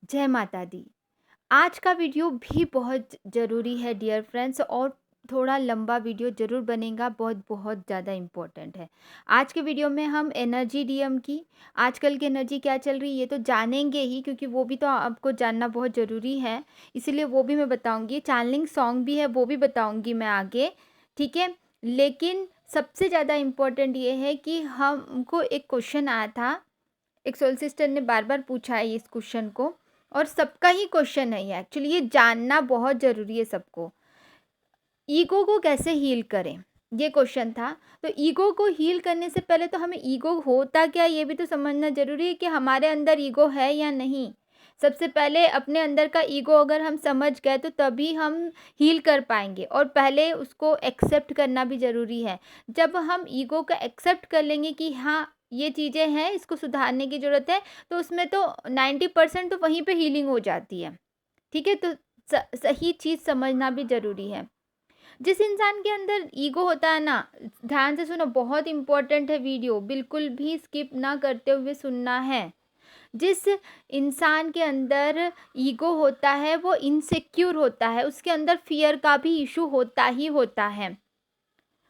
जय माता दी। आज का वीडियो भी बहुत ज़रूरी है डियर फ्रेंड्स, और थोड़ा लंबा वीडियो ज़रूर बनेगा, बहुत बहुत ज़्यादा इम्पोर्टेंट है। आज के वीडियो में हम एनर्जी डीएम की, आजकल की एनर्जी क्या चल रही है ये तो जानेंगे ही, क्योंकि वो भी तो आपको जानना बहुत ज़रूरी है, इसीलिए वो भी मैं बताऊंगी। चैनलिंग सॉन्ग भी है, वो भी बताऊंगी मैं आगे, ठीक है। लेकिन सबसे ज़्यादा इम्पोर्टेंट ये है कि हमको एक क्वेश्चन आया था, एक सोल सिस्टर ने बार बार पूछा है इस क्वेश्चन को, और सबका ही क्वेश्चन है ये। एक्चुअली ये जानना बहुत ज़रूरी है सबको। ईगो को कैसे हील करें, ये क्वेश्चन था। तो ईगो को हील करने से पहले तो हमें ईगो होता क्या ये भी तो समझना ज़रूरी है, कि हमारे अंदर ईगो है या नहीं। सबसे पहले अपने अंदर का ईगो अगर हम समझ गए तो तभी हम हील कर पाएंगे, और पहले उसको एक्सेप्ट करना भी ज़रूरी है। जब हम ईगो को एक्सेप्ट कर लेंगे कि हाँ ये चीज़ें हैं, इसको सुधारने की ज़रूरत है, तो उसमें तो 90% तो वहीं पे हीलिंग हो जाती है, ठीक है। तो सही चीज़ समझना भी ज़रूरी है। जिस इंसान के अंदर ईगो होता है ना, ध्यान से सुनो, बहुत इंपॉर्टेंट है वीडियो, बिल्कुल भी स्किप ना करते हुए सुनना है। जिस इंसान के अंदर ईगो होता है वो इनसिक्योर होता है, उसके अंदर फियर का भी इशू होता ही होता है,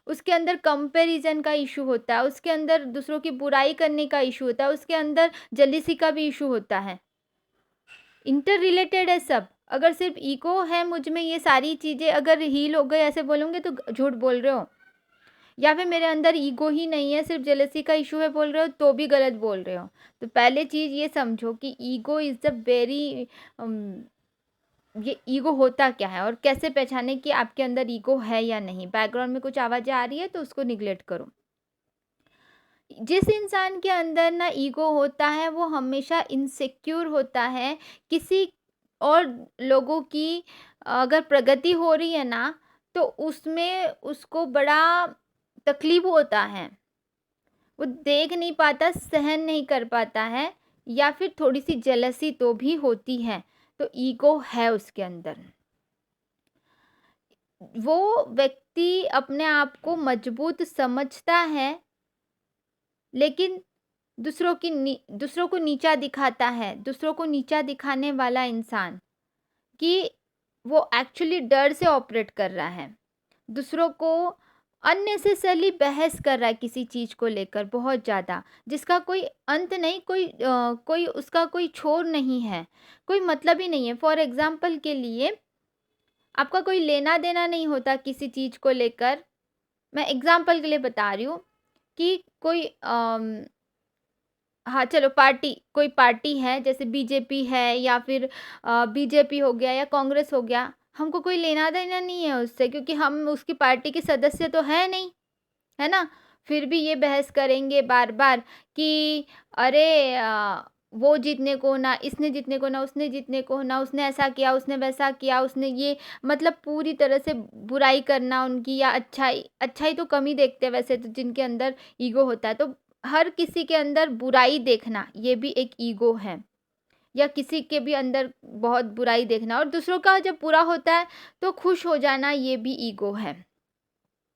उसके अंदर कंपैरिजन का इशू होता है, उसके अंदर दूसरों की बुराई करने का इशू होता है, उसके अंदर जेलिसी का भी इशू होता है। इंटर रिलेटेड है सब। अगर सिर्फ ईगो है मुझ में, ये सारी चीज़ें अगर हील हो गए ऐसे बोलोगे तो झूठ बोल रहे हो। या फिर मेरे अंदर ईगो ही नहीं है, सिर्फ जेलसी का इशू है बोल रहे हो, तो भी गलत बोल रहे हो। तो पहले चीज़ ये समझो कि ईगो इज़ द वेरी, ये ईगो होता क्या है और कैसे पहचाने कि आपके अंदर ईगो है या नहीं। बैकग्राउंड में कुछ आवाज़ें आ रही है तो उसको निगलेक्ट करो। जिस इंसान के अंदर ना ईगो होता है वो हमेशा इनसिक्योर होता है। किसी और लोगों की अगर प्रगति हो रही है ना, तो उसमें उसको बड़ा तकलीफ होता है, वो देख नहीं पाता, सहन नहीं कर पाता है, या फिर थोड़ी सी जेलसी तो भी होती है। तो ईगो है उसके अंदर। वो व्यक्ति अपने आप को मजबूत समझता है, लेकिन दूसरों को नीचा दिखाता है। दूसरों को नीचा दिखाने वाला इंसान, कि वो एक्चुअली डर से ऑपरेट कर रहा है, दूसरों को अननेसेसरली बहस कर रहा है किसी चीज़ को लेकर बहुत ज़्यादा, जिसका कोई अंत नहीं, कोई उसका कोई छोर नहीं है, कोई मतलब ही नहीं है। फॉर एग्ज़ाम्पल के लिए, आपका कोई लेना देना नहीं होता किसी चीज़ को लेकर। मैं एग्ज़ाम्पल के लिए बता रही हूँ कि कोई हाँ, चलो कोई पार्टी है, जैसे बीजेपी है, या फिर बीजेपी हो गया या कांग्रेस हो गया। हमको कोई लेना-देना नहीं है उससे, क्योंकि हम उसकी पार्टी के सदस्य तो हैं नहीं, है ना? फिर भी ये बहस करेंगे बार-बार कि अरे वो जीतने को ना, इसने जीतने को ना, उसने जीतने को ना, उसने ऐसा किया, उसने वैसा किया, उसने ये, मतलब पूरी तरह से बुराई करना उनकी, या अच्छाई अच्छाई तो कम ही देखते हैं वैसे तो जिनके अंदर ईगो होता है। तो हर किसी के अंदर बुराई देखना, ये भी एक ईगो है। या किसी के भी अंदर बहुत बुराई देखना, और दूसरों का जब पूरा होता है तो खुश हो जाना, ये भी ईगो है।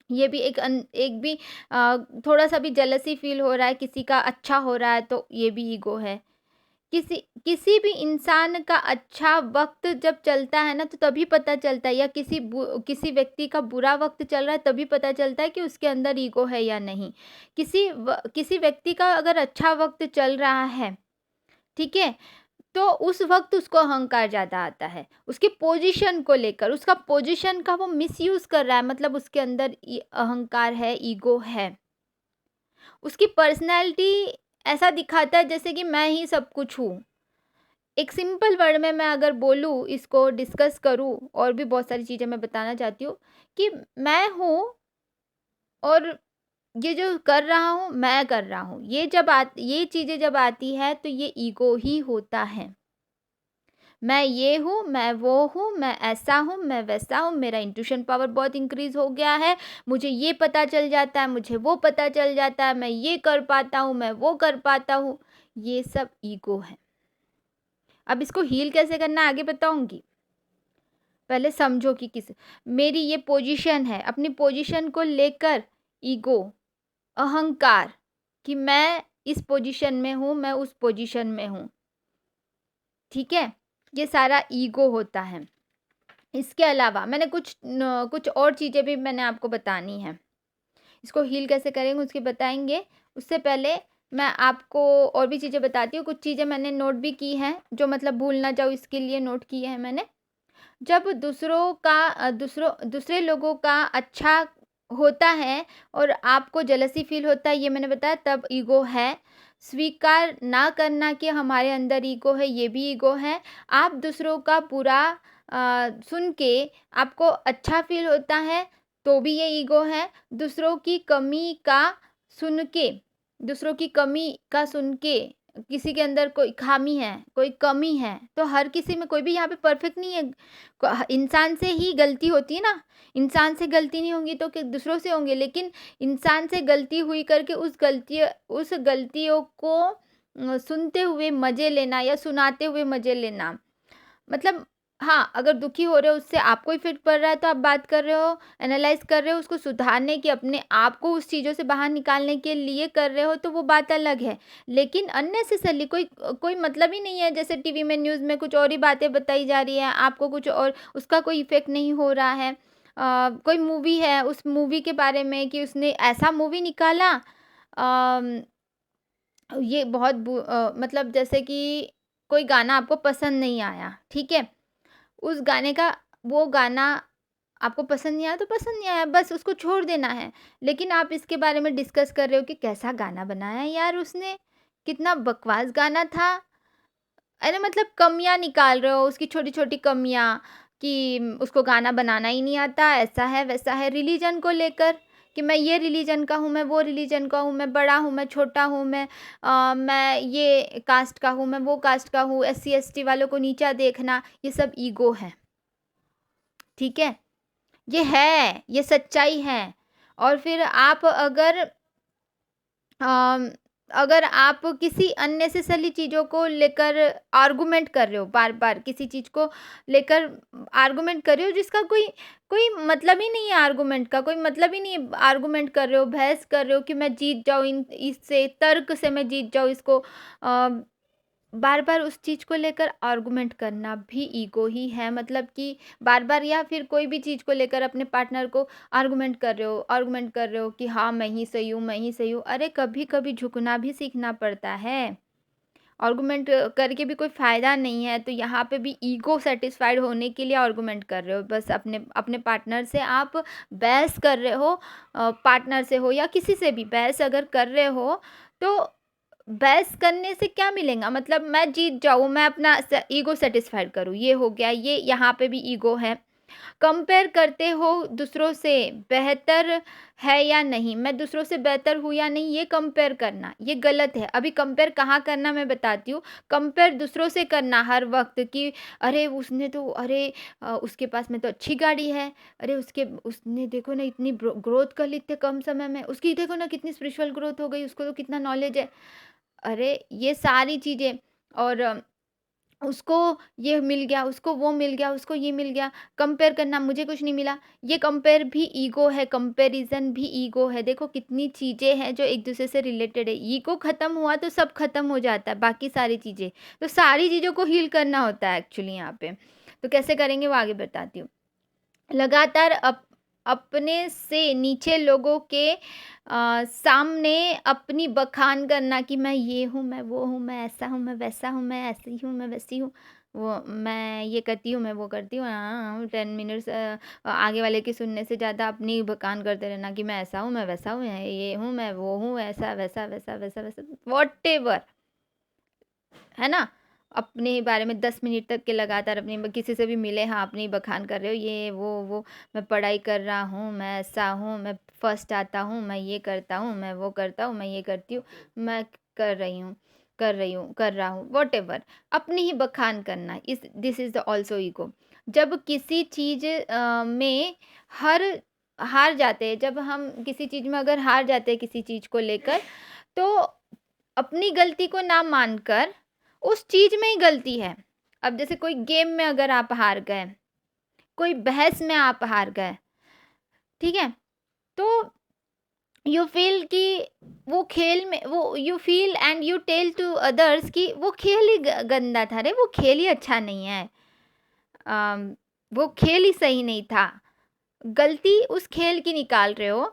ये भी एक भी थोड़ा-सा भी जेलसी फ़ील हो रहा है, किसी का अच्छा हो रहा है, तो ये भी ईगो है। किसी किसी भी इंसान का अच्छा वक़्त जब चलता है ना, तो तभी पता चलता है, या किसी व्यक्ति का बुरा वक़्त चल रहा है तभी पता चलता है कि उसके अंदर ईगो है या नहीं। किसी व्यक्ति का अगर अच्छा वक़्त चल रहा है, ठीक है? तो उस वक़्त उसको अहंकार ज़्यादा आता है, उसकी पोज़ीशन को लेकर, उसका पोज़ीशन का वो मिसयूज़ कर रहा है, मतलब उसके अंदर अहंकार है, ईगो है। उसकी पर्सनैलिटी ऐसा दिखाता है जैसे कि मैं ही सब कुछ हूँ। एक सिंपल वर्ड में मैं अगर बोलूँ, इसको डिस्कस करूँ, और भी बहुत सारी चीज़ें मैं बताना चाहती हूँ, कि मैं हूँ, और ये जो कर रहा हूँ, मैं कर रहा हूँ। ये चीज़ें जब आती है तो ये ईगो ही होता है। मैं ये हूँ, मैं वो हूँ, मैं ऐसा हूँ, मैं वैसा हूँ, मेरा इंट्यूशन पावर बहुत इंक्रीज़ हो गया है, मुझे ये पता चल जाता है, मुझे वो पता चल जाता है, मैं ये कर पाता हूँ, मैं वो कर पाता हूँ। ये सब ईगो है। अब इसको हील कैसे करना है आगे बताऊँगी। पहले समझो कि किस मेरी ये पोजीशन है, अपनी पोजीशन को लेकर ईगो, अहंकार, कि मैं इस पोजीशन में हूँ, मैं उस पोजीशन में हूँ, ठीक है? ये सारा ईगो होता है। इसके अलावा मैंने कुछ और चीज़ें भी मैंने आपको बतानी है। इसको हील कैसे करेंगे उसकी बताएँगे। उससे पहले मैं आपको और भी चीज़ें बताती हूँ। कुछ चीज़ें मैंने नोट भी की हैं, जो मतलब भूल ना जाऊँ इसके लिए नोट किए हैं मैंने। जब दूसरे लोगों का अच्छा होता है और आपको जेलसी फ़ील होता है, ये मैंने बताया, तब ईगो है। स्वीकार ना करना कि हमारे अंदर ईगो है, ये भी ईगो है। आप दूसरों का बुरा सुन के आपको अच्छा फ़ील होता है, तो भी ये ईगो है। दूसरों की कमी का सुन के दूसरों की कमी का सुन के किसी के अंदर कोई ख़ामी है, कोई कमी है, तो हर किसी में, कोई भी यहाँ पे परफ़ेक्ट नहीं है। इंसान से ही गलती होती है ना, इंसान से गलती नहीं होंगी तो कि दूसरों से होंगी, लेकिन इंसान से गलती हुई करके उस गलतियों को सुनते हुए मज़े लेना या सुनाते हुए मज़े लेना, मतलब हाँ, अगर दुखी हो रहे हो, उससे आपको इफ़ेक्ट पड़ रहा है, तो आप बात कर रहे हो, एनालाइज़ कर रहे हो, उसको सुधारने की, अपने आप को उस चीज़ों से बाहर निकालने के लिए कर रहे हो, तो वो बात अलग है। लेकिन अननेसेसरली कोई कोई मतलब ही नहीं है, जैसे टीवी में, न्यूज़ में कुछ और ही बातें बताई जा रही हैं, आपको कुछ और, उसका कोई इफ़ेक्ट नहीं हो रहा है। कोई मूवी है, उस मूवी के बारे में कि उसने ऐसा मूवी निकाला, अम, ये मतलब जैसे कि कोई गाना आपको पसंद नहीं आया, ठीक है? उस गाने का वो गाना आपको पसंद नहीं आया तो पसंद नहीं आया, बस उसको छोड़ देना है। लेकिन आप इसके बारे में डिस्कस कर रहे हो कि कैसा गाना बनाया है यार उसने, कितना बकवास गाना था। अरे मतलब कमियाँ निकाल रहे हो, उसकी छोटी-छोटी कमियाँ, कि उसको गाना बनाना ही नहीं आता, ऐसा है, वैसा है। रिलीजन को लेकर कि मैं ये रिलीजन का हूँ, मैं वो रिलीजन का हूँ, मैं बड़ा हूँ, मैं छोटा हूँ, मैं ये कास्ट का हूँ, मैं वो कास्ट का हूँ, एससी, एसटी वालों को नीचा देखना, ये सब ईगो है, ठीक है? ये है, ये सच्चाई है। और फिर आप अम, अगर आप किसी अननेसेसरी चीज़ों को लेकर आर्गुमेंट कर रहे हो, बार-बार किसी चीज़ को लेकर आर्गुमेंट कर रहे हो, जिसका कोई कोई मतलब ही नहीं है, आर्गुमेंट का कोई मतलब ही नहीं है। आर्गुमेंट कर रहे हो, बहस कर रहे हो कि मैं जीत जाऊँ, इन इससे तर्क से मैं जीत जाऊँ इसको, बार-बार उस चीज़ को लेकर आर्गुमेंट करना भी ईगो ही है। मतलब कि बार-बार, या फिर कोई भी चीज़ को लेकर अपने पार्टनर को आर्गुमेंट कर रहे हो कि हाँ, मैं ही सही हूँ, मैं ही सही हूँ। अरे कभी-कभी झुकना भी सीखना पड़ता है। आर्गुमेंट करके भी कोई फ़ायदा नहीं है, तो यहाँ पे भी ईगो सैटिस्फाइड होने के लिए आर्गुमेंट कर रहे हो। बस अपने अपने पार्टनर से आप बहस कर रहे हो, पार्टनर से हो या किसी से भी बहस अगर कर रहे हो, तो बहस करने से क्या मिलेगा? मतलब मैं जीत जाऊँ, मैं अपना ईगो सैटिस्फाइड करूँ, ये हो गया, ये यहाँ पे भी ईगो है। कंपेयर करते हो दूसरों से, बेहतर है या नहीं, मैं दूसरों से बेहतर हूँ या नहीं, ये कंपेयर करना, ये गलत है। अभी कंपेयर कहाँ करना मैं बताती हूँ। कंपेयर दूसरों से करना हर वक़्त कि अरे उसने तो, अरे उसके पास में तो अच्छी गाड़ी है, अरे उसने देखो ना इतनी ग्रोथ कर ली इतने कम समय में, उसकी देखो ना कितनी स्पिरिचुअल ग्रोथ हो गई, उसको तो कितना नॉलेज है। अरे ये सारी चीज़ें, और उसको ये मिल गया, उसको वो मिल गया, उसको ये मिल गया, कंपेयर करना, मुझे कुछ नहीं मिला, ये कंपेयर भी ईगो है, कंपैरिज़न भी ईगो है। देखो कितनी चीज़ें हैं जो एक-दूसरे से रिलेटेड है। ईगो खत्म हुआ तो सब खत्म हो जाता है, बाकी सारी चीज़ें। तो सारी चीज़ों को हील करना होता है एक्चुअली यहाँ पे। तो कैसे करेंगे वो आगे बताती हूँ। लगातार अपने से नीचे लोगों के सामने अपनी बखान करना कि मैं ये हूँ, मैं वो हूँ, मैं ऐसा हूँ, मैं वैसा हूँ, मैं ऐसी हूँ, मैं वैसी हूँ, वो मैं ये करती हूँ, मैं वो करती हूँ, 10 मिनट्स आगे वाले की सुनने से ज़्यादा अपनी बखान करते रहना कि मैं ऐसा हूँ, मैं वैसा हूँ, ये हूँ, मैं वो हूँ, ऐसा वैसा वैसा वैसा वैसा, व्हाटएवर, है ना? अपने ही बारे में 10 मिनट तक के लगातार अपनी किसी से भी मिले, हाँ, अपनी बखान कर रहे हो, ये वो, मैं पढ़ाई कर रहा हूँ, मैं ऐसा हूँ, मैं फर्स्ट आता हूँ, मैं ये करता हूँ, मैं वो करता हूँ, मैं ये करती हूँ, मैं कर रही हूँ, कर रही हूँ, कर रहा हूँ, व्हाटएवर, अपनी ही बखान करना, इस this is the also ego. जब किसी चीज़ में हर हार जाते हैं, जब हम किसी चीज़ में अगर हार जाते हैं किसी चीज़ को लेकर, तो अपनी गलती को ना मानकर उस चीज़ में ही गलती है। अब जैसे कोई गेम में अगर आप हार गए, कोई बहस में आप हार गए, ठीक है? तो यू फ़ील कि वो खेल में वो you feel and you tell to others कि वो खेल ही गंदा था रे, वो खेल ही अच्छा नहीं है। वो खेल ही सही नहीं था। गलती उस खेल की निकाल रहे हो,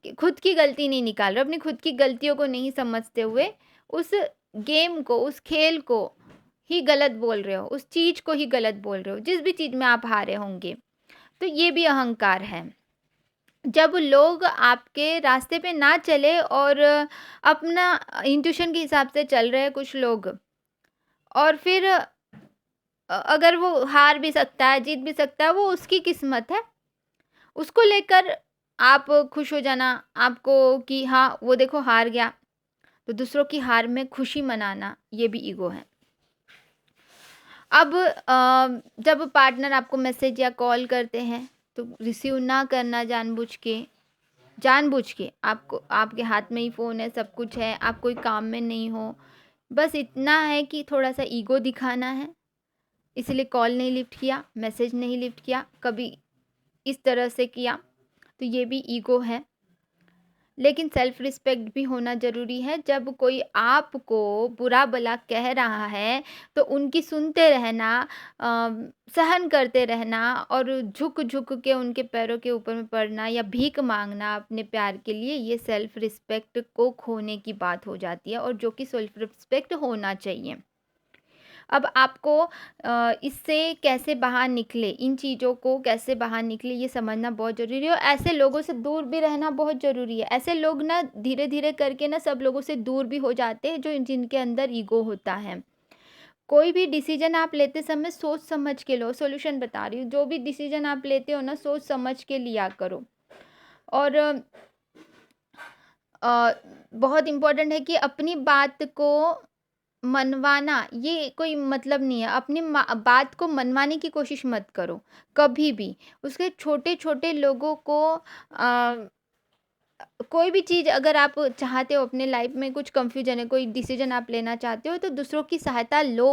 कि खुद की गलती नहीं निकाल रहे हो, अपनी खुद की गलतियों को नहीं समझते हुए उस गेम को, उस खेल को ही गलत बोल रहे हो, उस चीज़ को ही गलत बोल रहे हो, जिस भी चीज़ में आप हारे होंगे। तो ये भी अहंकार है। जब लोग आपके रास्ते पे ना चले और अपना इंट्यूशन के हिसाब से चल रहे हैं कुछ लोग, और फिर अगर वो हार भी सकता है, जीत भी सकता है, वो उसकी किस्मत है। उसको लेकर आप खुश हो जाना, आपको कि हाँ, वो देखो हार गया, तो दूसरों की हार में खुशी मनाना, ये भी ईगो है। अब जब पार्टनर आपको मैसेज या कॉल करते हैं, तो रिसीव ना करना जानबूझ के आपको, आपके हाथ में ही फ़ोन है, सब कुछ है, आप कोई काम में नहीं हो, बस इतना है कि थोड़ा-सा ईगो दिखाना है, इसलिए कॉल नहीं लिफ्ट किया, मैसेज नहीं लिफ्ट किया, कभी इस तरह से किया, तो ये भी ईगो है। लेकिन सेल्फ रिस्पेक्ट भी होना ज़रूरी है। जब कोई आपको बुरा-भला कह रहा है, तो उनकी सुनते रहना, सहन करते रहना और झुक-झुक के उनके पैरों के ऊपर में पड़ना या भीख माँगना अपने प्यार के लिए, ये सेल्फ रिस्पेक्ट को खोने की बात हो जाती है, और जो कि सेल्फ रिस्पेक्ट होना चाहिए। अब आपको इससे कैसे बाहर निकले, इन चीज़ों को कैसे बाहर निकले, ये समझना बहुत ज़रूरी है, और ऐसे लोगों से दूर भी रहना बहुत ज़रूरी है। ऐसे लोग ना धीरे-धीरे करके ना सब लोगों से दूर भी हो जाते हैं, जो जिनके अंदर ईगो होता है। कोई भी डिसीज़न आप लेते समय सोच समझ के लो, सॉल्यूशन बता रही हूँ। जो भी डिसीज़न आप लेते हो ना, सोच समझ के लिया करो। और बहुत इम्पोर्टेंट है कि अपनी बात को मनवाना, ये कोई मतलब नहीं है। अपनी बात को मनवाने की कोशिश मत करो, कभी भी। उसके छोटे-छोटे लोगों को कोई भी चीज़ अगर आप चाहते हो अपने लाइफ में, कुछ कन्फ्यूजन है, कोई डिसीज़न आप लेना चाहते हो, तो दूसरों की सहायता लो।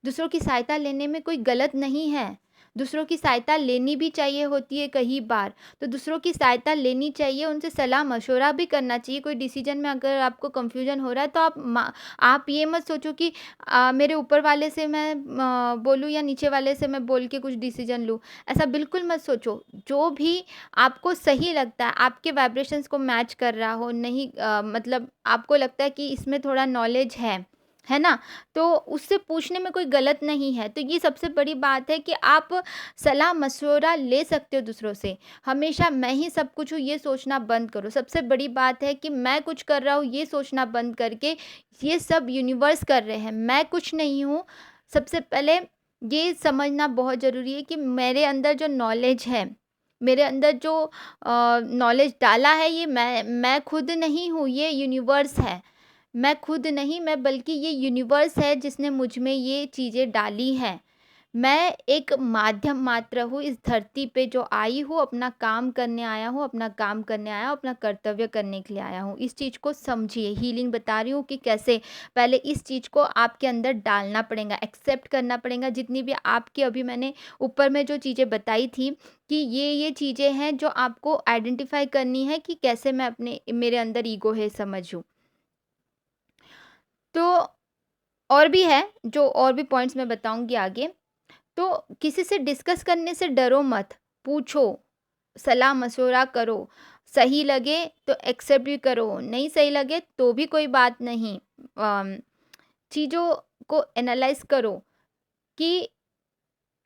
दूसरों की सहायता लेने में कोई गलत नहीं है। दूसरों की सहायता लेनी भी चाहिए होती है कई बार, तो दूसरों की सहायता लेनी चाहिए, उनसे सलाह-मशवरा भी करना चाहिए। कोई डिसीज़न में अगर आपको कन्फ्यूज़न हो रहा है, तो आप ये मत सोचो कि मेरे ऊपर वाले से मैं बोलूँ या नीचे वाले से मैं बोल के कुछ डिसीज़न लूँ। ऐसा बिल्कुल मत सोचो। जो भी आपको सही लगता है, आपके वाइब्रेशंस को मैच कर रहा हो, नहीं मतलब आपको लगता है कि इसमें थोड़ा नॉलेज है ना? तो उससे पूछने में कोई गलत नहीं है। तो ये सबसे बड़ी बात है कि आप सलाह-मशवरा ले सकते हो दूसरों से। हमेशा मैं ही सब कुछ हूँ, ये सोचना बंद करो। सबसे बड़ी बात है कि मैं कुछ कर रहा हूँ, ये सोचना बंद करके ये सब यूनिवर्स कर रहे हैं, मैं कुछ नहीं हूँ। सबसे पहले ये समझना बहुत ज़रूरी है कि मेरे अंदर जो नॉलेज है, मेरे अंदर जो नॉलेज डाला है, ये मैं खुद नहीं हूँ, ये यूनिवर्स है। मैं खुद नहीं, मैं बल्कि ये यूनिवर्स है जिसने मुझ में ये चीज़ें डाली हैं। मैं एक माध्यम मात्र हूँ, इस धरती पे जो आई हूँ, अपना काम करने आया हूँ, अपना काम करने आया हूँ, अपना कर्तव्य करने के लिए आया हूँ। इस चीज़ को समझिए, हीलिंग बता रही हूँ कि कैसे पहले इस चीज़ को आपके अंदर डालना पड़ेगा, एक्सेप्ट करना पड़ेगा। जितनी भी आपकी अभी मैंने ऊपर में जो चीज़ें बताई थी कि ये चीज़ें हैं जो आपको आइडेंटिफ़ाई करनी है कि कैसे मैं अपने मेरे अंदर ईगो है समझूँ। तो और भी है, जो और भी पॉइंट्स मैं बताऊँगी आगे। तो किसी से डिस्कस करने से डरो मत, पूछो, सलाह-मशवरा करो। सही लगे तो एक्सेप्ट भी करो, नहीं सही लगे तो भी कोई बात नहीं। चीज़ों को एनालाइज़ करो कि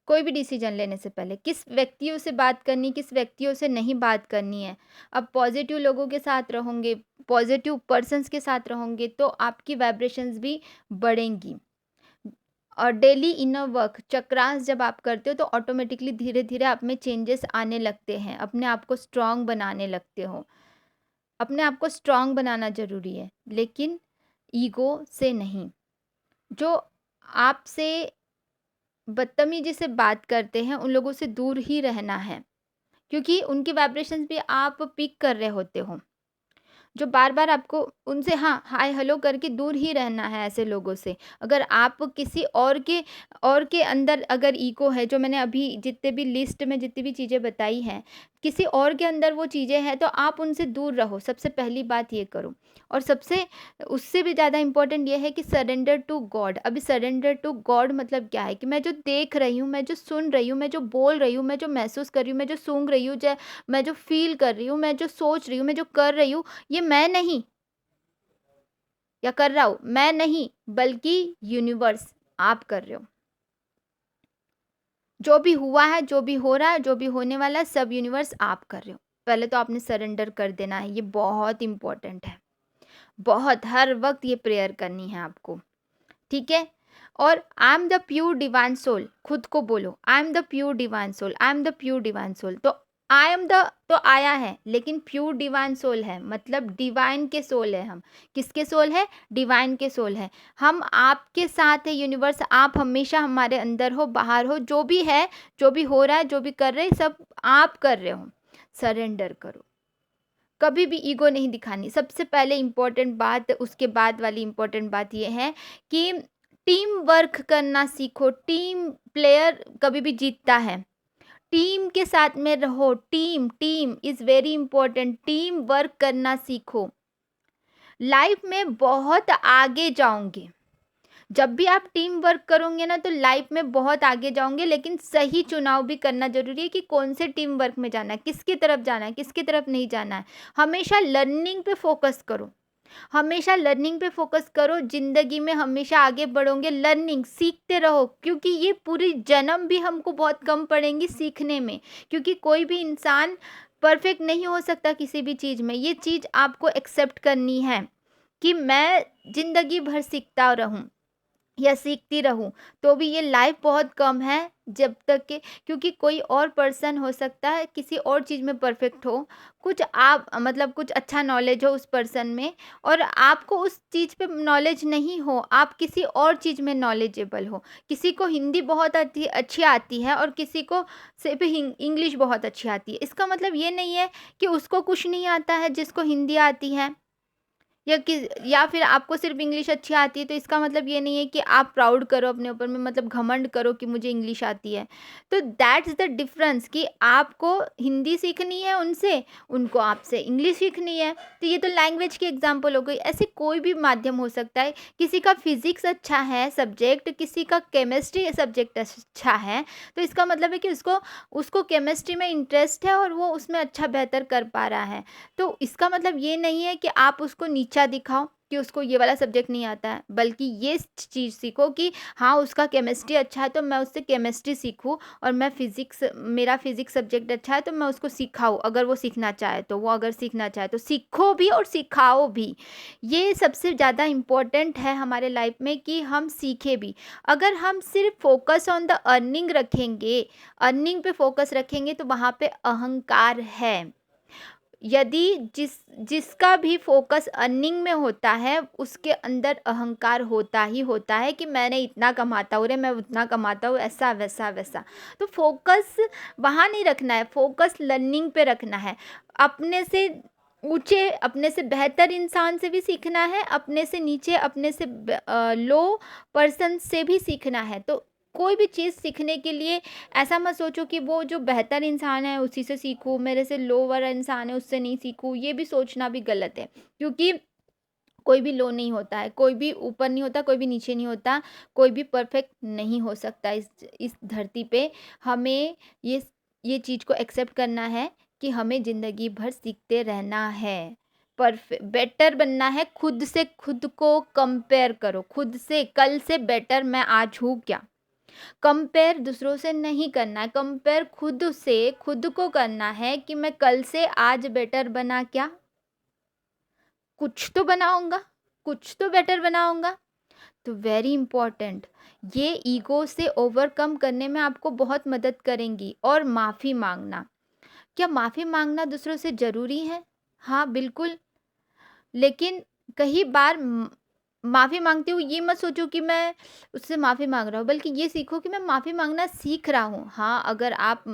कोई भी डिसीजन लेने से पहले किस व्यक्तियों से बात करनी, किस व्यक्तियों से नहीं बात करनी है। अब पॉजिटिव लोगों के साथ रहोगे, पॉजिटिव पर्सन्स के साथ रहोगे, तो आपकी वाइब्रेशंस भी बढ़ेंगी। और डेली इनर वर्क चक्रांस जब आप करते हो, तो ऑटोमेटिकली धीरे-धीरे आप में चेंजेस आने लगते हैं, अपने आप को स्ट्रॉन्ग बनाने लगते हो। अपने आप को स्ट्रॉन्ग बनाना ज़रूरी है, लेकिन ईगो से नहीं। जो आपसे बदतमीज़ी से बात करते हैं, उन लोगों से दूर ही रहना है, क्योंकि उनकी वाइब्रेशंस भी आप पिक कर रहे होते हो। जो बार-बार आपको उनसे हाँ, हाय हेलो करके दूर ही रहना है ऐसे लोगों से। अगर आप किसी और के अंदर अगर ईगो है, जो मैंने अभी जितने भी लिस्ट में जितनी भी चीज़ें बताई हैं, किसी और के अंदर वो चीज़ें हैं तो आप उनसे दूर रहो, सबसे पहली बात ये करो। और सबसे उससे भी ज़्यादा इम्पोर्टेंट ये है कि सरेंडर टू गॉड। अभी सरेंडर टू गॉड मतलब क्या है कि मैं जो देख रही हूँ, मैं जो सुन रही हूँ, मैं जो बोल रही हूँ, मैं जो महसूस कर रही हूँ, मैं जो सूंघ रही हूँ, मैं जो फील कर रही हूँ, मैं जो सोच रही हूँ, मैं जो कर रही हूँ, ये मैं नहीं या कर रहा हूँ, मैं नहीं, बल्कि यूनिवर्स आप कर रहे हो। जो भी हुआ है, जो भी हो रहा है, जो भी होने वाला है, सब यूनिवर्स आप कर रहे हो। पहले तो आपने सरेंडर कर देना है, ये बहुत इम्पोर्टेंट है। बहुत, हर वक़्त ये प्रेयर करनी है आपको, ठीक है? और I am the pure divine soul, खुद को बोलो, I am the pure divine soul, I am the pure divine soul. तो आई एम द तो आया है, लेकिन प्योर डिवाइन सोल है, मतलब डिवाइन के सोल है हम। किसके सोल है? डिवाइन के सोल है। हम आपके साथ है यूनिवर्स, आप हमेशा हमारे अंदर हो, बाहर हो, जो भी है, जो भी हो रहा है, जो भी कर रहे हैं, सब आप कर रहे हो। सरेंडर करो। कभी भी ईगो नहीं दिखानी। सबसे पहले इम्पोर्टेंट बात, उसके बाद वाली इम्पोर्टेंट बात ये है कि टीम वर्क करना सीखो। टीम प्लेयर कभी भी जीतता है। टीम के साथ में रहो। Team team is very important. Team work करना सीखो। लाइफ में बहुत आगे जाओगे। जब भी आप टीम वर्क करोगे ना तो लाइफ में बहुत आगे जाओगे, लेकिन सही चुनाव भी करना ज़रूरी है कि कौन से टीम वर्क में जाना है, किसकी तरफ जाना है, किसकी तरफ नहीं जाना है। हमेशा लर्निंग पे फोकस करो। हमेशा लर्निंग पे फोकस करो। ज़िंदगी में हमेशा आगे बढ़ोगे, लर्निंग सीखते रहो, क्योंकि ये पूरी जन्म भी हमको बहुत कम पड़ेंगी सीखने में, क्योंकि कोई भी इंसान परफेक्ट नहीं हो सकता किसी भी चीज़ में। ये चीज़ आपको एक्सेप्ट करनी है कि मैं ज़िंदगी भर सीखता रहूँ या सीखती रहूँ, तो भी ये लाइफ बहुत कम है जब तक कि, क्योंकि कोई और पर्सन हो सकता है किसी और चीज़ में परफेक्ट हो, कुछ आप मतलब कुछ अच्छा नॉलेज हो उस पर्सन में, और आपको उस चीज़ पे नॉलेज नहीं हो, आप किसी और चीज़ में नॉलेजेबल हो। किसी को हिंदी बहुत अच्छी आती है और किसी को सिर्फ इंग्लिश बहुत अच्छी आती है। इसका मतलब ये नहीं है कि उसको कुछ नहीं आता है जिसको हिंदी आती है, या फिर आपको सिर्फ इंग्लिश अच्छी आती है, तो इसका मतलब ये नहीं है कि आप प्राउड करो अपने ऊपर में, मतलब घमंड करो कि मुझे इंग्लिश आती है। तो दैट्स द डिफरेंस कि आपको हिंदी सीखनी है उनसे, उनको आपसे इंग्लिश सीखनी है। तो ये तो लैंग्वेज की एग्जांपल हो गई। ऐसे कोई भी माध्यम हो सकता है। किसी का फिजिक्स अच्छा है सब्जेक्ट, किसी का केमिस्ट्री सब्जेक्ट अच्छा है, तो इसका मतलब है कि उसको उसको केमिस्ट्री में इंटरेस्ट है और वो उसमें अच्छा बेहतर कर पा रहा है। तो इसका मतलब ये नहीं है कि आप उसको नीचा दिखाओ कि उसको ये वाला सब्जेक्ट नहीं आता है, बल्कि ये चीज़ सीखो कि हाँ, उसका केमिस्ट्री अच्छा है तो मैं उससे केमिस्ट्री सीखूँ, और मैं मेरा फिज़िक्स सब्जेक्ट अच्छा है तो मैं उसको सिखाऊँ, अगर वो सीखना चाहे तो। वो अगर सीखना चाहे तो सीखो भी और सिखाओ भी। ये सबसे ज़्यादा इम्पोर्टेंट है हमारे लाइफ में कि हम सीखें भी। अगर हम सिर्फ फोकस ऑन द अर्निंग रखेंगे, अर्निंग पे फोकस रखेंगे, तो वहाँ पे अहंकार है। यदि जिसका भी फोकस अर्निंग में होता है, उसके अंदर अहंकार होता ही होता है कि मैंने इतना कमाता हूँ रे, मैं उतना कमाता हूँ, ऐसा वैसा वैसा। तो फोकस वहाँ नहीं रखना है, फोकस लर्निंग पे रखना है। अपने से ऊंचे, अपने से बेहतर इंसान से भी सीखना है, अपने से नीचे, अपने से लो पर्सन से भी सीखना है। तो कोई भी चीज़ सीखने के लिए ऐसा मत सोचो कि वो जो बेहतर इंसान है उसी से सीखूँ, मेरे से लो वाला इंसान है उससे नहीं सीखूँ। ये भी सोचना भी गलत है, क्योंकि कोई भी लो नहीं होता है, कोई भी ऊपर नहीं होता, कोई भी नीचे नहीं होता, कोई भी परफेक्ट नहीं हो सकता इस धरती पे। हमें ये ये चीज़ को एक्सेप्ट करना है कि हमें ज़िंदगी भर सीखते रहना है, बेटर बनना है। खुद से खुद को कंपेयर करो, खुद से, कल से बेटर मैं आज हूँ क्या। कंपेयर दूसरों से नहीं करना है, कंपेयर खुद से खुद को करना है कि मैं कल से आज बेटर बना क्या, कुछ तो बनाऊंगा, कुछ तो बेटर बनाऊंगा। तो वेरी इंपॉर्टेंट, ये ईगो से ओवरकम करने में आपको बहुत मदद करेंगी। और माफ़ी मांगना, क्या माफ़ी मांगना दूसरों से ज़रूरी है? हाँ बिल्कुल। लेकिन कई बार माफ़ी माँगते हुए ये मत सोचो कि मैं उससे माफ़ी माँग रहा हूँ, बल्कि ये सीखो कि मैं माफ़ी माँगना सीख रहा हूँ। हाँ, अगर आप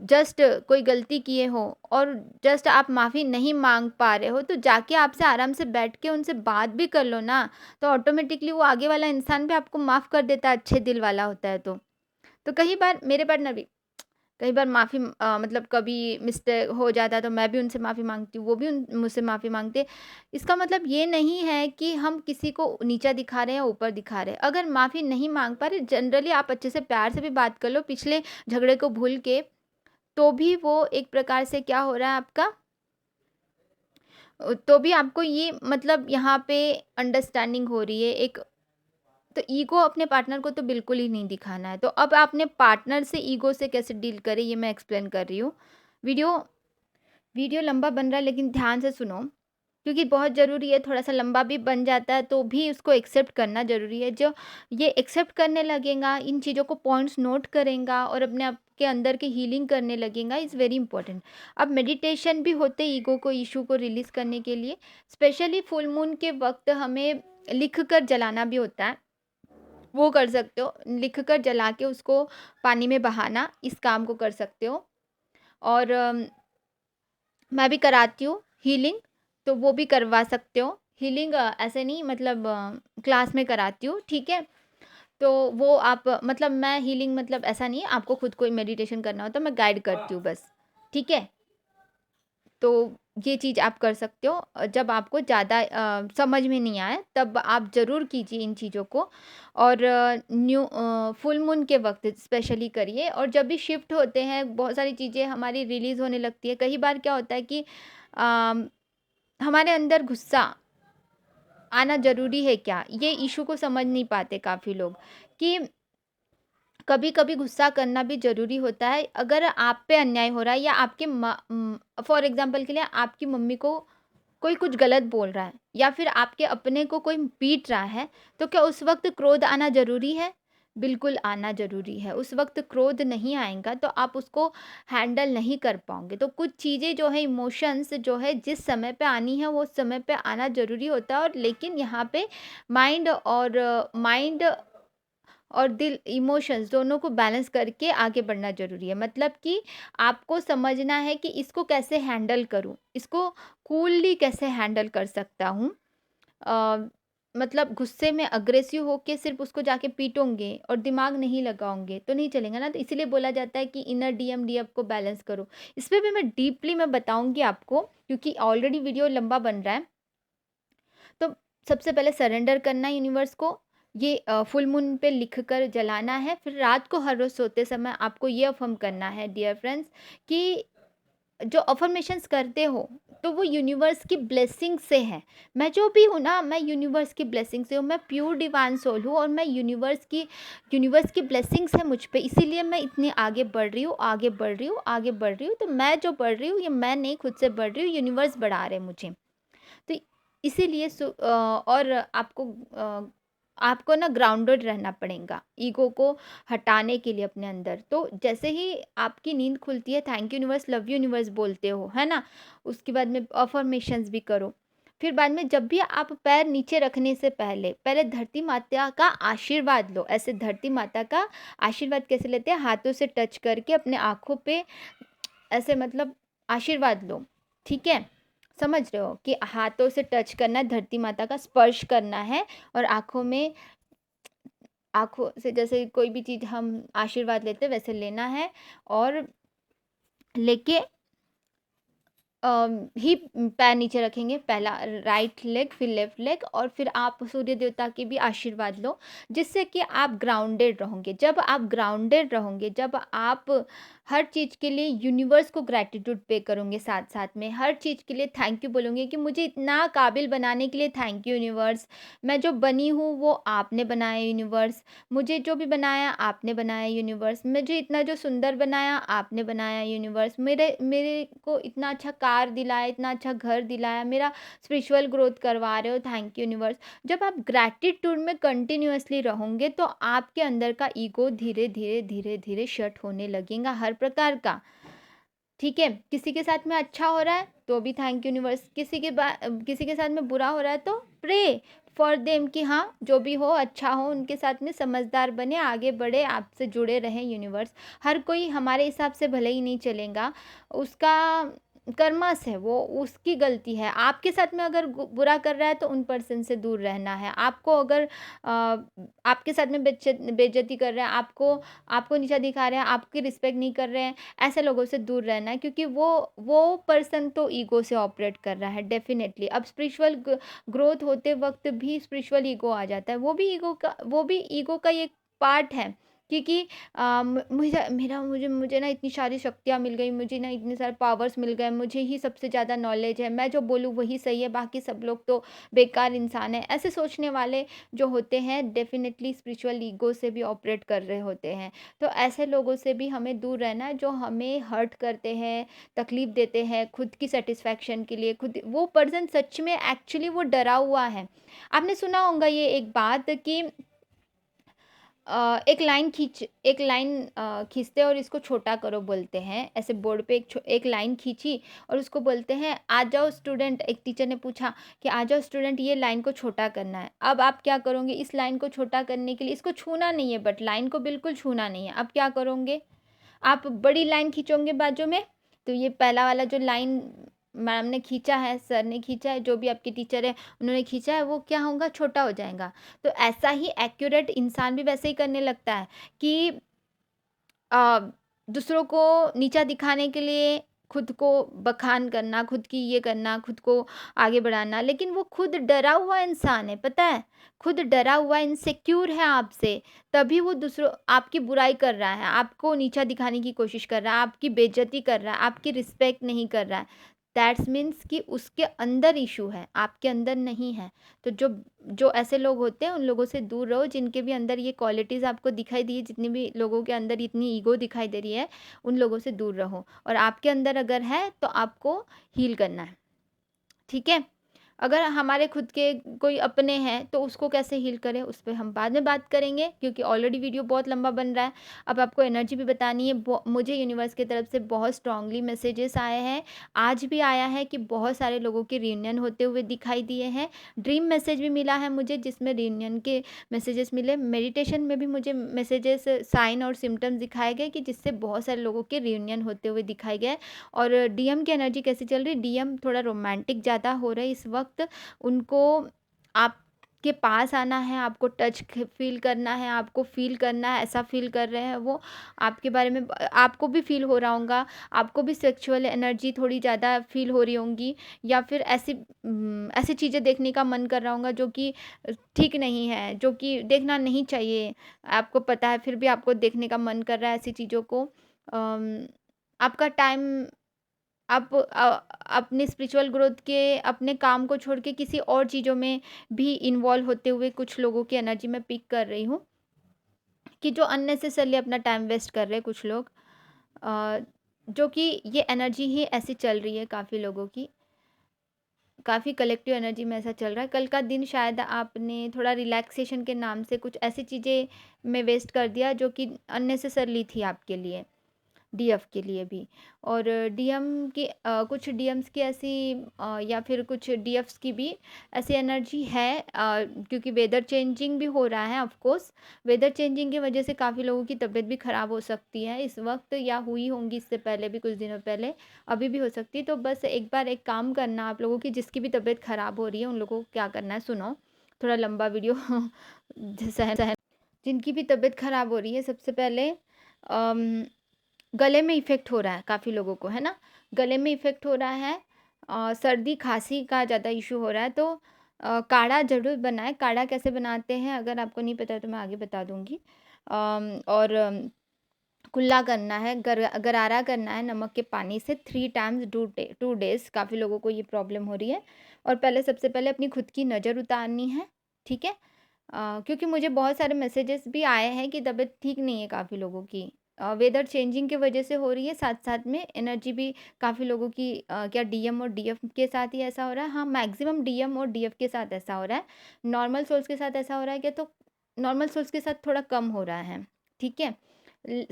जस्ट कोई गलती किए हो और जस्ट आप माफ़ी नहीं माँग पा रहे हो, तो जाके आपसे आराम से बैठ के उनसे बात भी कर लो ना, तो ऑटोमेटिकली वो आगे वाला इंसान भी आपको माफ़ कर देता है, अच्छे दिल वाला होता है तो। तो कई बार मेरे पार्टनर भी कई बार मतलब कभी मिस्टेक हो जाता है तो मैं भी उनसे माफ़ी माँगती हूँ, वो भी उन मुझसे माफ़ी माँगते हैं। इसका मतलब ये नहीं है कि हम किसी को नीचा दिखा रहे हैं या ऊपर दिखा रहे हैं। अगर माफ़ी नहीं माँग पा रहे, जनरली आप अच्छे से प्यार से भी बात कर लो पिछले झगड़े को भूल के, तो भी वो एक प्रकार से क्या हो रहा है आपका, तो भी आपको ये मतलब यहाँ पे अंडरस्टैंडिंग हो रही है एक। तो ईगो अपने पार्टनर को तो बिल्कुल ही नहीं दिखाना है। तो अब आपने पार्टनर से ईगो से कैसे डील करें, ये मैं एक्सप्लेन कर रही हूँ। वीडियो वीडियो लंबा बन रहा है लेकिन ध्यान से सुनो, क्योंकि बहुत ज़रूरी है। थोड़ा-सा लंबा भी बन जाता है तो भी उसको एक्सेप्ट करना ज़रूरी है। जो ये एक्सेप्ट करने लगेगा, इन चीज़ों को पॉइंट्स नोट करेगा और अपने आप के अंदर की हीलिंग करने लगेगा, इज़ वेरी इंपॉर्टेंट। अब मेडिटेशन भी होते हैं ईगो को, इश्यू को रिलीज़ करने के लिए। स्पेशली फुल मून के वक़्त हमें लिख कर जलाना भी होता है, वो कर सकते हो। लिख कर जला के उसको पानी में बहाना, इस काम को कर सकते हो। और मैं भी कराती हूँ हीलिंग, तो वो भी करवा सकते हो। हीलिंग ऐसे नहीं मतलब क्लास में कराती हूँ, ठीक है? तो वो आप मतलब मैं हीलिंग मतलब ऐसा नहीं है आपको खुद कोई मेडिटेशन करना हो तो मैं गाइड करती हूँ बस, ठीक है? तो ये चीज़ आप कर सकते हो। जब आपको ज़्यादा समझ में नहीं आए तब आप ज़रूर कीजिए इन चीज़ों को। और फुल मून के वक़्त स्पेशली करिए। और जब भी शिफ्ट होते हैं बहुत सारी चीज़ें हमारी रिलीज़ होने लगती है। कई बार क्या होता है कि अम, हमारे अंदर गुस्सा आना ज़रूरी है क्या? ये इश्यू को समझ नहीं पाते काफ़ी लोग कि कभी-कभी गुस्सा करना भी ज़रूरी होता है। अगर आप पे अन्याय हो रहा है या आपके फॉर एग्ज़ाम्पल के लिए आपकी मम्मी को कोई कुछ गलत बोल रहा है या फिर आपके अपने को कोई पीट रहा है, तो क्या उस वक़्त क्रोध आना ज़रूरी है? बिल्कुल आना ज़रूरी है। उस वक़्त क्रोध नहीं आएगा तो आप उसको हैंडल नहीं कर पाओगे। तो कुछ चीज़ें जो है इमोशंस जो है जिस समय पे आनी है वो उस समय पे आना ज़रूरी होता है। और लेकिन यहाँ पे माइंड और दिल इमोशंस दोनों को बैलेंस करके आगे बढ़ना ज़रूरी है। मतलब कि आपको समझना है कि इसको कैसे हैंडल करूँ, इसको कूलली कैसे हैंडल कर सकता हूँ। अ, मतलब गुस्से में अग्रेसिव होके सिर्फ़ उसको जाके पीटोगे और दिमाग नहीं लगाओगे तो नहीं चलेगा ना। तो इसीलिए बोला जाता है कि इनर डीएम डीएफ को बैलेंस करो। इस पे भी मैं डीपली मैं बताऊँगी आपको, क्योंकि ऑलरेडी वीडियो लंबा बन रहा है। तो सबसे पहले सरेंडर करना है यूनिवर्स को। ये फुल मून पे लिख कर जलाना है। फिर रात को हर रोज़ सोते समय आपको ये अफ़र्म करना है डियर फ्रेंड्स कि जो अफ़र्मेशंस करते हो तो वो यूनिवर्स की ब्लेसिंग से है। मैं जो भी हूँ ना, मैं यूनिवर्स की ब्लेसिंग से हूँ। मैं प्योर डिवाइन सोल हूँ और मैं यूनिवर्स की ब्लेसिंग्स है मुझ पे, इसीलिए मैं इतनी आगे बढ़ रही हूँ, आगे बढ़ रही हूँ, आगे बढ़ रही हूँ। तो मैं जो बढ़ रही हूँ ये मैं नहीं, खुद से बढ़ रही हूँ, यूनिवर्स बढ़ा रहे हैं मुझे। तो इसीलिए और आपको ना ग्राउंडेड रहना पड़ेगा ईगो को हटाने के लिए अपने अंदर। तो जैसे ही आपकी नींद खुलती है thank you universe, love you universe बोलते हो, है ना? उसके बाद में अफर्मेशंस भी करो। फिर बाद में जब भी आप पैर नीचे रखने से पहले पहले धरती माता का आशीर्वाद लो। ऐसे धरती माता का आशीर्वाद कैसे लेते हैं? हाथों से टच करके अपने आँखों पे ऐसे मतलब आशीर्वाद लो, ठीक है? समझ रहे हो कि हाथों से टच करना है, धरती माता का स्पर्श करना है और आँखों से जैसे कोई भी चीज़ हम आशीर्वाद लेते हैं वैसे लेना है। और लेके ही पैर नीचे रखेंगे, पहला राइट लेग फिर लेफ्ट लेग और फिर आप सूर्य देवता के भी आशीर्वाद लो, जिससे कि आप ग्राउंडेड रहोगे। जब आप ग्राउंडेड रहोगे, जब आप हर चीज़ के लिए यूनिवर्स को ग्रैटिट्यूड पे करोगे, साथ साथ में हर चीज़ के लिए थैंक यू बोलोगे कि मुझे इतना काबिल बनाने के लिए थैंक यू यूनिवर्स। मैं जो बनी हूँ वो आपने बनाया यूनिवर्स। मुझे जो भी बनाया आपने बनाया यूनिवर्स। मुझे इतना जो सुंदर बनाया आपने बनाया यूनिवर्स। मेरे मेरे को इतना अच्छा कार दिलाया, इतना अच्छा घर दिलाया, मेरा स्पिरिचुअल ग्रोथ करवा रहे हो, थैंक यू यूनिवर्स। जब आप ग्रैटिट्यूड में कंटिन्यूअसली रहोगे तो आपके अंदर का ईगो धीरे धीरे धीरे धीरे शट होने लगेगा हर प्रकार का, ठीक है? किसी के साथ में अच्छा हो रहा है तो भी थैंक यूनिवर्स, किसी के साथ में बुरा हो रहा है तो प्रे फॉर देम कि हाँ जो भी हो अच्छा हो, उनके साथ में समझदार बने, आगे बढ़े, आपसे जुड़े रहें यूनिवर्स। हर कोई हमारे हिसाब से भले ही नहीं चलेगा, उसका कर्मा से, वो उसकी गलती है। आपके साथ में अगर बुरा कर रहा है तो उन पर्सन से दूर रहना है। आपको अगर आपके साथ में बेइज्जती कर रहा है, आपको आपको नीचा दिखा रहे हैं, आपकी रिस्पेक्ट नहीं कर रहे हैं, ऐसे लोगों से दूर रहना है, क्योंकि वो पर्सन तो ईगो से ऑपरेट कर रहा है डेफ़िनेटली। अब स्पिरिचुअल ग्रोथ होते वक़्त भी स्पिरिचुअल ईगो आ जाता है। वो भी ईगो का ही एक पार्ट है, क्योंकि मुझे ना इतनी सारी शक्तियाँ मिल गई, मुझे ना इतने सारे पावर्स मिल गए, मुझे ही सबसे ज़्यादा नॉलेज है, मैं जो बोलूँ वही सही है, बाकी सब लोग तो बेकार इंसान हैं। ऐसे सोचने वाले जो होते हैं डेफ़िनेटली स्पिरिचुअल ईगो से भी ऑपरेट कर रहे होते हैं। तो ऐसे लोगों से भी हमें दूर रहना है, जो हमें हर्ट करते हैं, तकलीफ़ देते हैं, खुद की सैटिस्फैक्शन के लिए। खुद वो पर्सन सच में एक्चुअली वो डरा हुआ है। आपने सुना होगा ये एक बात कि एक लाइन खींचते हैं और इसको छोटा करो बोलते हैं। ऐसे बोर्ड पे एक लाइन खींची और उसको बोलते हैं, आ जाओ स्टूडेंट। एक टीचर ने पूछा कि आ जाओ स्टूडेंट, ये लाइन को छोटा करना है। अब आप क्या करोगे? इस लाइन को छोटा करने के लिए इसको छूना नहीं है, बट लाइन को बिल्कुल छूना नहीं है। अब क्या करोगे? आप बड़ी लाइन खींचोगे बाजू में, तो ये पहला वाला जो लाइन मैम ने खींचा है, सर ने खींचा है, जो भी आपके टीचर है उन्होंने खींचा है, वो क्या होगा? छोटा हो जाएगा। तो ऐसा ही एक्यूरेट इंसान भी वैसे ही करने लगता है कि अ, दूसरों को नीचा दिखाने के लिए खुद को बखान करना, खुद की ये करना, खुद को आगे बढ़ाना, लेकिन वो खुद डरा हुआ इंसान है, पता है? खुद डरा हुआ इनसिक्योर है आपसे, तभी वो दूसरों आपकी बुराई कर रहा है, आपको नीचा दिखाने की कोशिश कर रहा है, आपकी बेइज्जती कर रहा है, आपकी रिस्पेक्ट नहीं कर रहा है। दैट्स मीन्स कि उसके अंदर इश्यू है, आपके अंदर नहीं है। तो जो जो ऐसे लोग होते हैं उन लोगों से दूर रहो, जिनके भी अंदर ये क्वालिटीज़ आपको दिखाई दी है, जितने भी लोगों के अंदर इतनी ईगो दिखाई दे रही है, उन लोगों से दूर रहो। और आपके अंदर अगर है तो आपको हील करना है, ठीक है? अगर हमारे खुद के कोई अपने हैं तो उसको कैसे हील करें, उस पे हम बाद में बात करेंगे, क्योंकि ऑलरेडी वीडियो बहुत लंबा बन रहा है। अब आपको एनर्जी भी बतानी है। मुझे यूनिवर्स की तरफ से बहुत स्ट्रांगली मैसेजेस आए हैं। आज भी आया है कि बहुत सारे लोगों के रियूनियन होते हुए दिखाई दिए हैं। ड्रीम मैसेज भी मिला है मुझे, जिसमें रियूनियन के मैसेजेस मिले। मेडिटेशन में भी मुझे मैसेजेस, साइन और सिम्टम्स दिखाए गए कि जिससे बहुत सारे लोगों के रियूनियन होते हुए दिखाए गए। और डीएम की एनर्जी कैसी चल रही है? डीएम थोड़ा रोमांटिक ज़्यादा हो रहा है इस वक्त। उनको आपके पास आना है, आपको टच फील करना है, आपको फील करना है, ऐसा फील कर रहे हैं वो आपके बारे में। आपको भी फील हो रहा होगा, आपको भी सेक्सुअल एनर्जी थोड़ी ज़्यादा फील हो रही होंगी, या फिर ऐसी चीज़ें देखने का मन कर रहा होगा जो कि ठीक नहीं है, जो कि देखना नहीं चाहिए। आपको पता है फिर भी आपको देखने का मन कर रहा है ऐसी चीज़ों को। आपका टाइम, आप अपने स्पिरिचुअल ग्रोथ के, अपने काम को छोड़ के किसी और चीज़ों में भी इन्वॉल्व होते हुए कुछ लोगों की एनर्जी मैं पिक कर रही हूँ, कि जो अननेसेसरली अपना टाइम वेस्ट कर रहे हैं कुछ लोग, अ, जो कि ये एनर्जी ही ऐसी चल रही है काफ़ी लोगों की। काफ़ी कलेक्टिव एनर्जी में ऐसा चल रहा है। कल का दिन शायद आपने थोड़ा रिलैक्सेशन के नाम से कुछ ऐसी चीज़ें में वेस्ट कर दिया जो कि अननेसेसरली थी आपके लिए। डीएफ के लिए भी। और डीएम की कुछ डीएम्स की ऐसी या फिर कुछ डीएफ्स की भी ऐसी एनर्जी है, क्योंकि वेदर चेंजिंग भी हो रहा है ऑफ कोर्स। वेदर चेंजिंग की वजह से काफ़ी लोगों की तबीयत भी ख़राब हो सकती है इस वक्त, या हुई होंगी इससे पहले भी कुछ दिनों पहले, अभी भी हो सकती है। तो बस एक बार एक काम करना आप लोगों की, जिसकी भी तबीयत ख़राब हो रही है उन लोगों को क्या करना है, सुनो थोड़ा लंबा वीडियो सहन। जिनकी भी तबीयत ख़राब हो रही है, सबसे पहले अम, गले में इफ़ेक्ट हो रहा है काफ़ी लोगों को, है ना? गले में इफ़ेक्ट हो रहा है, सर्दी खाँसी का ज़्यादा इश्यू हो रहा है, तो काढ़ा ज़रूर बनाएँ। काढ़ा कैसे बनाते हैं अगर आपको नहीं पता है तो मैं आगे बता दूँगी। और कुल्ला करना है, गरारा करना है नमक के पानी से 3 टाइम्स 2 डेज़। काफ़ी लोगों को ये प्रॉब्लम हो रही है। और सबसे पहले अपनी खुद की नज़र उतारनी है, ठीक है? क्योंकि मुझे बहुत सारे मैसेजेस भी आए हैं कि तबीयत ठीक नहीं है काफ़ी लोगों की। वेदर चेंजिंग की वजह से हो रही है, साथ-साथ में एनर्जी भी काफ़ी लोगों की, क्या डीएम और डीएफ के साथ ही ऐसा हो रहा है? हाँ, मैक्सिमम डीएम और डीएफ के साथ ऐसा हो रहा है। नॉर्मल सोल्स के साथ ऐसा हो रहा है क्या? तो नॉर्मल सोल्स के साथ थोड़ा कम हो रहा है, ठीक है?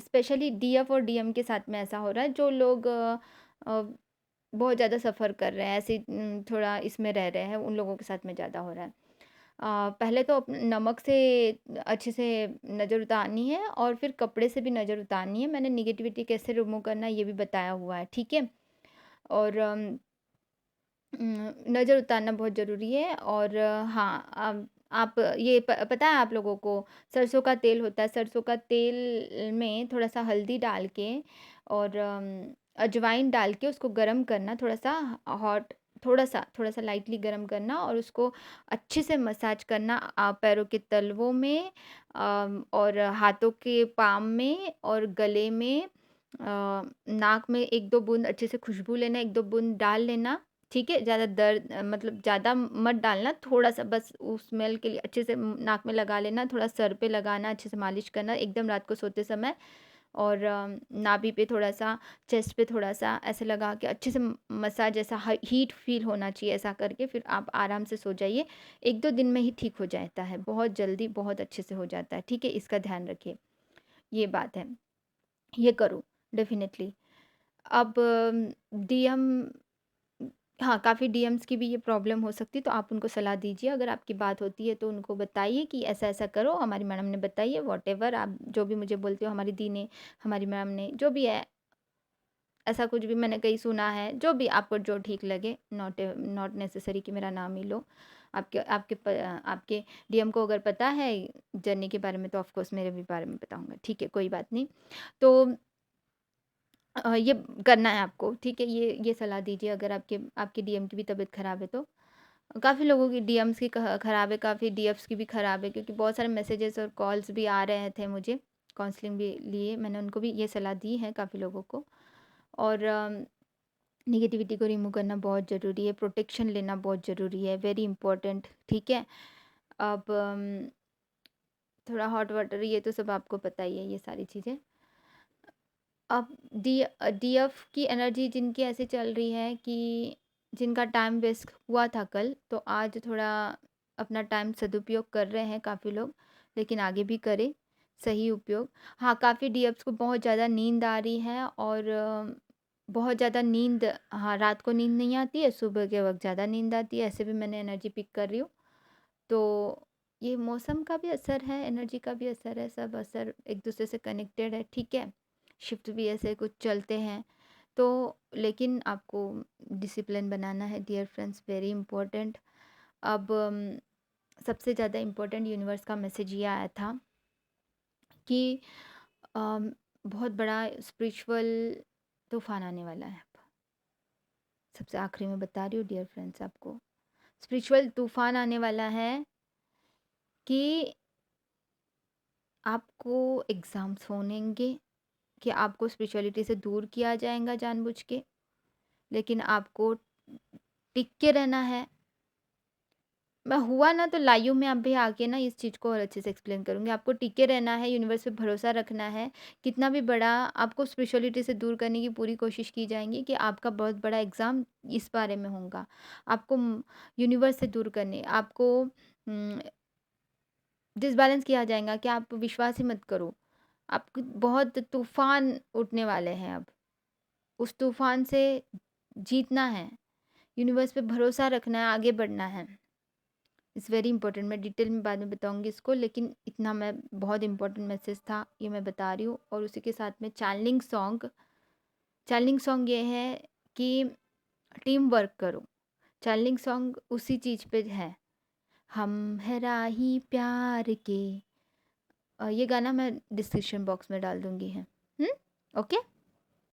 स्पेशली डीएफ और डीएम के साथ में ऐसा हो रहा है, जो लोग अ, बहुत ज़्यादा सफ़र कर रहे हैं, ऐसे थोड़ा इसमें रह रहे हैं, उन लोगों के साथ में ज़्यादा हो रहा है। पहले तो नमक से अच्छे से नज़र उतारनी है, और फिर कपड़े से भी नज़र उतारनी है। मैंने नेगेटिविटी कैसे रिमूव करना है ये भी बताया हुआ है, ठीक है? और नज़र उतारना बहुत ज़रूरी है। और हाँ, आप ये पता है आप लोगों को, सरसों का तेल होता है, सरसों का तेल में थोड़ा-सा हल्दी डाल के और अजवाइन डाल के उसको गरम करना, थोड़ा-सा हॉट, थोड़ा-सा लाइटली गरम करना और उसको अच्छे से मसाज करना, पैरों के तलवों में, और हाथों के पाम में और गले में, नाक में 1-2 बूँद अच्छे से खुशबू लेना, 1-2 बूँद डाल लेना, ठीक है? ज़्यादा दर्द मतलब ज़्यादा मत डालना, थोड़ा-सा बस उस स्मेल के लिए अच्छे से नाक में लगा लेना, थोड़ा सर पे लगाना, अच्छे से मालिश करना एकदम रात को सोते समय। और नाभि पे थोड़ा-सा, चेस्ट पे थोड़ा-सा ऐसे लगा के अच्छे से मसाज, ऐसा हीट फ़ील होना चाहिए, ऐसा करके फिर आप आराम से सो जाइए। 1-2 दिन में ही ठीक हो जाता है, बहुत जल्दी बहुत अच्छे से हो जाता है, ठीक है? इसका ध्यान रखिए, ये बात है। ये करो डेफ़िनेटली। अब डीएम, हाँ, काफ़ी डीएम्स की भी ये प्रॉब्लम हो सकती है, तो आप उनको सलाह दीजिए। अगर आपकी बात होती है तो उनको बताइए कि ऐसा-ऐसा करो, हमारी मैडम ने बताई है, व्हाटएवर आप जो भी मुझे बोलते हो, हमारी दी ने, हमारी मैम ने, जो भी है, ऐसा कुछ भी मैंने कहीं सुना है, जो भी आपको जो ठीक लगे, नॉट नेसेसरी कि मेरा नाम ही लो। आपके डीएम को अगर पता है जर्नी के बारे में तो ऑफ़ कोर्स मेरे भी बारे में पता होगा, ठीक है, कोई बात नहीं। तो ये करना है आपको, ठीक है? ये सलाह दीजिए अगर आपके डीएम की भी तबीयत ख़राब है तो। काफ़ी लोगों की डीएम्स की ख़राब है, काफ़ी डीएफ्स की भी ख़राब है, क्योंकि बहुत सारे मैसेजेस और कॉल्स भी आ रहे थे मुझे, काउंसलिंग भी लिए, मैंने उनको भी ये सलाह दी है काफ़ी लोगों को। और नेगेटिविटी को रिमूव करना बहुत ज़रूरी है, प्रोटेक्शन लेना बहुत ज़रूरी है, वेरी इंपॉर्टेंट, ठीक है? अब थोड़ा हॉट वाटर, ये तो सब आपको पता ही है, ये सारी चीज़ें। अब डीएफ की एनर्जी जिनकी ऐसे चल रही है कि जिनका टाइम वेस्ट हुआ था कल, तो आज थोड़ा अपना टाइम सदुपयोग कर रहे हैं काफ़ी लोग, लेकिन आगे भी करें सही उपयोग। हाँ, काफ़ी डीएफ्स को बहुत ज़्यादा नींद आ रही है और बहुत ज़्यादा नींद, हाँ, रात को नींद नहीं आती है, सुबह के वक़्त ज़्यादा नींद आती है, ऐसे भी मैंने एनर्जी पिक कर रही हूँ। तो ये मौसम का भी असर है, एनर्जी का भी असर है, सब असर एक-दूसरे से कनेक्टेड है, ठीक है? शिफ्ट भी ऐसे कुछ चलते हैं, तो लेकिन आपको डिसिप्लिन बनाना है डियर फ्रेंड्स, वेरी इंपॉर्टेंट। अब सबसे ज़्यादा इम्पोर्टेंट यूनिवर्स का मैसेज ये आया था कि अम, बहुत बड़ा स्पिरिचुअल तूफ़ान आने वाला है अब। सबसे आखिरी में बता रही हूँ डियर फ्रेंड्स आपको, स्पिरिचुअल तूफ़ान आने वाला है कि आपको एग्ज़ाम्स होनेंगे, कि आपको स्पिरिचुअलिटी से दूर किया जाएगा जानबूझ के, लेकिन आपको टिक के रहना है। मैं हुआ ना तो लाइव में अभी आके ना इस चीज़ को और अच्छे से एक्सप्लेन करूँगी। आपको टिके रहना है, यूनिवर्स पे भरोसा रखना है। कितना भी बड़ा आपको स्पिरिचुअलिटी से दूर करने की पूरी कोशिश की जाएँगी कि आपका बहुत बड़ा एग्ज़ाम इस बारे में होगा। आपको यूनिवर्स से दूर करने, आपको उम, डिसबैलेंस किया जाएगा कि आप विश्वास ही मत करो। आपको बहुत तूफ़ान उठने वाले हैं अब। उस तूफ़ान से जीतना है, यूनिवर्स पे भरोसा रखना है, आगे बढ़ना है। इट्स वेरी इंपॉर्टेंट, मैं डिटेल में बाद में बताऊंगी इसको, लेकिन इतना मैं बहुत इंपॉर्टेंट मैसेज था ये मैं बता रही हूँ। और उसी के साथ में चैनलिंग सॉन्ग ये है कि टीम वर्क करो। चैनलिंग सॉन्ग उसी चीज़ पे है, हम है राही प्यार के। ये गाना मैं डिस्क्रिप्शन बॉक्स में डाल दूंगी है। ओके।